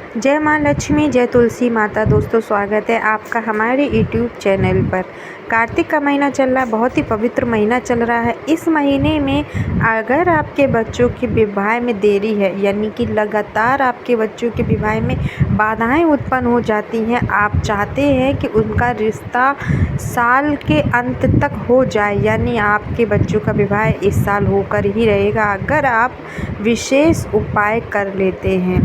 जय माँ लक्ष्मी, जय तुलसी माता। दोस्तों, स्वागत है आपका हमारे यूट्यूब चैनल पर। कार्तिक का महीना चल रहा है, बहुत ही पवित्र महीना चल रहा है। इस महीने में अगर आपके बच्चों के विवाह में देरी है, यानी कि लगातार आपके बच्चों के विवाह में बाधाएं उत्पन्न हो जाती हैं, आप चाहते हैं कि उनका रिश्ता साल के अंत तक हो जाए, यानी आपके बच्चों का विवाह इस साल होकर ही रहेगा, अगर आप विशेष उपाय कर लेते हैं।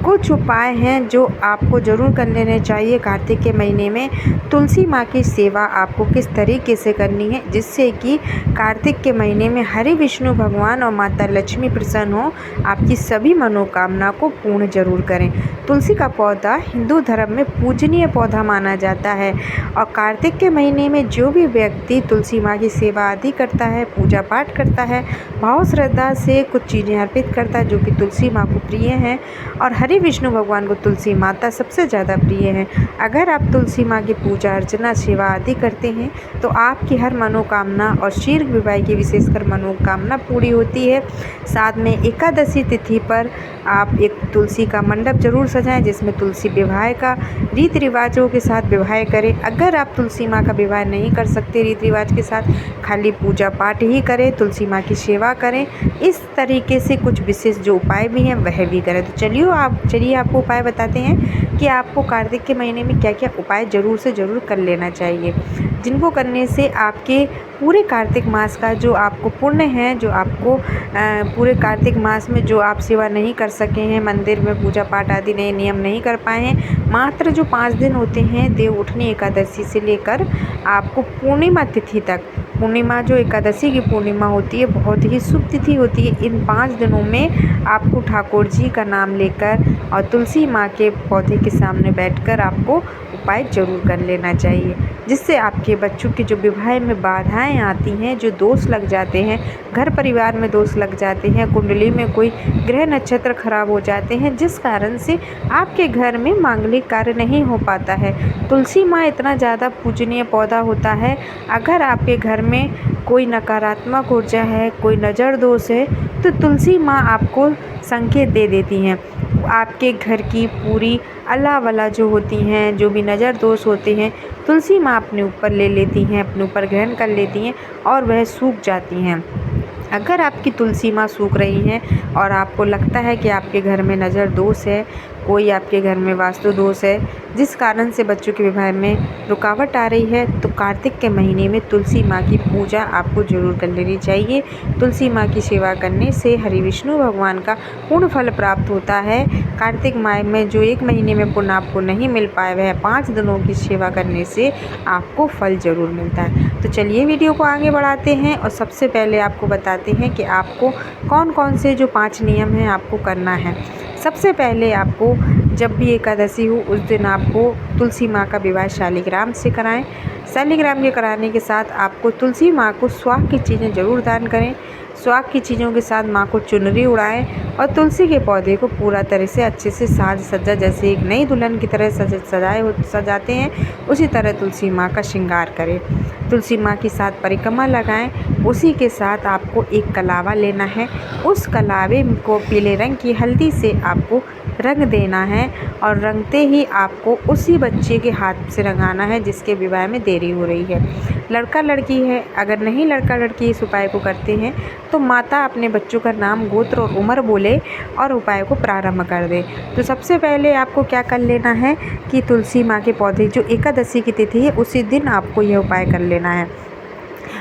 कुछ उपाय हैं जो आपको ज़रूर कर लेने चाहिए कार्तिक के महीने में। तुलसी माँ की सेवा आपको किस तरीके से करनी है जिससे कि कार्तिक के महीने में हरि विष्णु भगवान और माता लक्ष्मी प्रसन्न हो, आपकी सभी मनोकामना को पूर्ण जरूर करें। तुलसी का पौधा हिंदू धर्म में पूजनीय पौधा माना जाता है और कार्तिक के महीने में जो भी व्यक्ति तुलसी माँ की सेवा आदि करता है, पूजा पाठ करता है, भाव श्रद्धा से कुछ चीज़ें अर्पित करता है जो कि तुलसी माँ को प्रिय हैं, और हरि विष्णु भगवान को तुलसी माता सबसे ज़्यादा प्रिय है। अगर आप तुलसी माँ की पूजा अर्चना सेवा आदि करते हैं तो आपकी हर मनोकामना और शीघ्र विवाह की विशेषकर मनोकामना पूरी होती है। साथ में एकादशी तिथि पर आप एक तुलसी का मंडप जरूर सजाएं जिसमें तुलसी विवाह का रीति रिवाजों के साथ विवाह करें। अगर आप तुलसी माँ का विवाह नहीं कर सकते रीति रिवाज के साथ, खाली पूजा पाठ ही करें, तुलसी माँ की सेवा करें, इस तरीके से कुछ विशेष जो उपाय भी हैं वह भी करें। तो चलिए आपको उपाय बताते हैं कि आपको कार्तिक के महीने में क्या क्या उपाय ज़रूर से ज़रूर कर लेना चाहिए, जिनको करने से आपके पूरे कार्तिक मास का जो आपको पुण्य है, जो आपको पूरे कार्तिक मास में जो आप सेवा नहीं कर सके हैं, मंदिर में पूजा पाठ आदि नए नियम नहीं कर पाए हैं, मात्र जो 5 दिन होते हैं देव उठनी एकादशी से लेकर आपको पूर्णिमा तिथि तक, पूर्णिमा जो एकादशी की पूर्णिमा होती है बहुत ही शुभ तिथि होती है। इन 5 दिनों में आपको ठाकुर जी का नाम लेकर और तुलसी माँ के पौधे के सामने बैठकर आपको उपाय जरूर कर लेना चाहिए, जिससे आपके बच्चों के जो विवाह में बाधाएं आती हैं, जो दोष लग जाते हैं, घर परिवार में दोष लग जाते हैं, कुंडली में कोई ग्रह नक्षत्र खराब हो जाते हैं, जिस कारण से आपके घर में मांगलिक कार्य नहीं हो पाता है। तुलसी माँ इतना ज़्यादा पूजनीय पौधा होता है, अगर आपके घर में कोई नकारात्मक ऊर्जा है, कोई नज़र दोष है, तो तुलसी माँ आपको संकेत दे देती हैं। आपके घर की पूरी अला वला जो होती हैं, जो भी नज़र दोष होते हैं, तुलसी माँ अपने ऊपर ले लेती हैं, अपने ऊपर ग्रहण कर लेती हैं और वह सूख जाती हैं। अगर आपकी तुलसी माँ सूख रही हैं और आपको लगता है कि आपके घर में नज़र दोष है, कोई आपके घर में वास्तु दोष है, जिस कारण से बच्चों के विवाह में रुकावट आ रही है, तो कार्तिक के महीने में तुलसी माँ की पूजा आपको जरूर कर लेनी चाहिए। तुलसी माँ की सेवा करने से हरि विष्णु भगवान का पूर्ण फल प्राप्त होता है। कार्तिक माह में जो 1 महीने में पुण्य आपको नहीं मिल पाए, वह 5 दिनों की सेवा करने से आपको फल ज़रूर मिलता है। तो चलिए वीडियो को आगे बढ़ाते हैं और सबसे पहले आपको बताते हैं कि आपको कौन कौन से जो 5 नियम हैं आपको करना है। सबसे पहले आपको जब भी एकादशी हो उस दिन आपको तुलसी माँ का विवाह शालिग्राम से कराएं। शालिग्राम के कराने के साथ आपको तुलसी माँ को स्वाक की चीज़ें ज़रूर दान करें। स्वाक की चीज़ों के साथ माँ को चुनरी उड़ाएं और तुलसी के पौधे को पूरा तरह से अच्छे से साज सज्जा, जैसे एक नई दुल्हन की तरह सजाते हैं, उसी तरह तुलसी माँ का श्रृंगार करें। तुलसी माँ के साथ परिक्रमा लगाएं। उसी के साथ आपको एक कलावा लेना है, उस कलावे को पीले रंग की हल्दी से आपको रंग देना है और रंगते ही आपको उसी बच्चे के हाथ से रंगाना है जिसके विवाह में देरी हो रही है। लड़का लड़की है, अगर नहीं लड़का लड़की इस उपाय को करते हैं तो माता अपने बच्चों का नाम, गोत्र और उम्र बोले और उपाय को प्रारंभ कर दे। तो सबसे पहले आपको क्या कर लेना है कि तुलसी माँ के पौधे जो एकादशी की तिथि है उसी दिन आपको यह उपाय कर लेना है।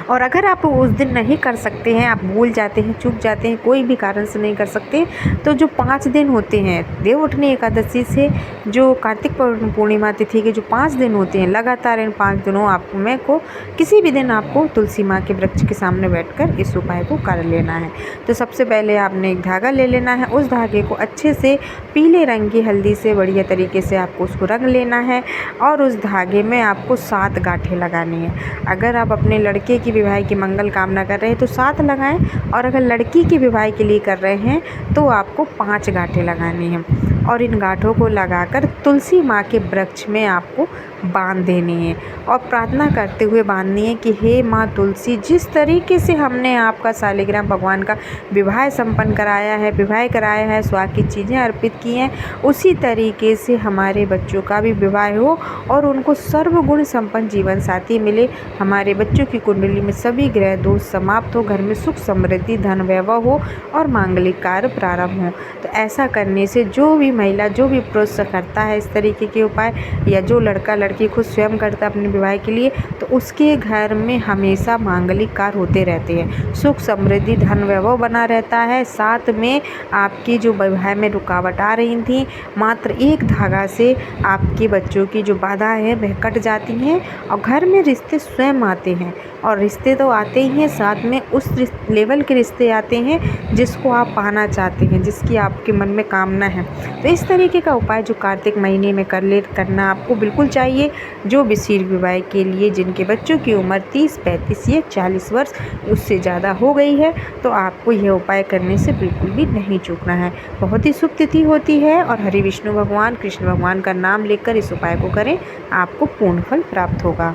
और अगर आप उस दिन नहीं कर सकते हैं, आप भूल जाते हैं, चूक जाते हैं, कोई भी कारण से नहीं कर सकते, तो जो 5 दिन होते हैं देव उठनी एकादशी से जो कार्तिक पूर्णिमा तिथि के जो 5 दिन होते हैं, लगातार इन 5 दिनों आपको में को किसी भी दिन आपको तुलसी माँ के वृक्ष के सामने बैठकर इस उपाय को कर लेना है। तो सबसे पहले आपने एक धागा ले लेना है, उस धागे को अच्छे से पीले रंग की हल्दी से बढ़िया तरीके से आपको उसको रंग लेना है और उस धागे में आपको 7 गांठें लगानी है। अगर आप अपने लड़के की विवाह की मंगल कामना कर रहे हैं तो 7 लगाएं, और अगर लड़की के विवाह के लिए कर रहे हैं तो आपको 5 गांठें लगानी हैं। और इन गांठों को लगाकर तुलसी माँ के वृक्ष में आपको बांध देनी है और प्रार्थना करते हुए बांधनी है कि हे माँ तुलसी, जिस तरीके से हमने आपका शालिग्राम भगवान का विवाह संपन्न कराया है, स्वाद की चीज़ें अर्पित की हैं, उसी तरीके से हमारे बच्चों का भी विवाह हो और उनको सर्वगुण संपन्न जीवन साथी मिले। हमारे बच्चों की कुंडली में सभी ग्रह दोष समाप्त हो, घर में सुख समृद्धि धन वैभव हो और मांगलिक कार्य प्रारंभ हो। तो ऐसा करने से जो भी महिला, जो भी पुरुष करता है इस तरीके के उपाय, या जो लड़का लड़की खुद स्वयं करता है अपने विवाह के लिए, तो उसके घर में हमेशा मांगलिक कार्य होते रहते हैं, सुख समृद्धि धन वैभव बना रहता है। साथ में आपकी जो विवाह में रुकावट आ रही थी, मात्र एक धागा से आपके बच्चों की जो बाधा है वह कट जाती हैं और घर में रिश्ते स्वयं आते हैं। और रिश्ते तो आते ही हैं, साथ में उस लेवल के रिश्ते आते हैं जिसको आप पाना चाहते हैं, जिसकी आपके मन में कामना है। तो इस तरीके का उपाय जो कार्तिक महीने में करना आपको बिल्कुल चाहिए। जो भी शीघ्र विवाह के लिए जिनके बच्चों की उम्र 30, 35 या 40 वर्ष उससे ज़्यादा हो गई है, तो आपको यह उपाय करने से बिल्कुल भी नहीं चूकना है। बहुत ही शुभ तिथि होती है और हरि विष्णु भगवान कृष्ण भगवान का नाम लेकर इस उपाय को करें, आपको पूर्ण फल प्राप्त होगा।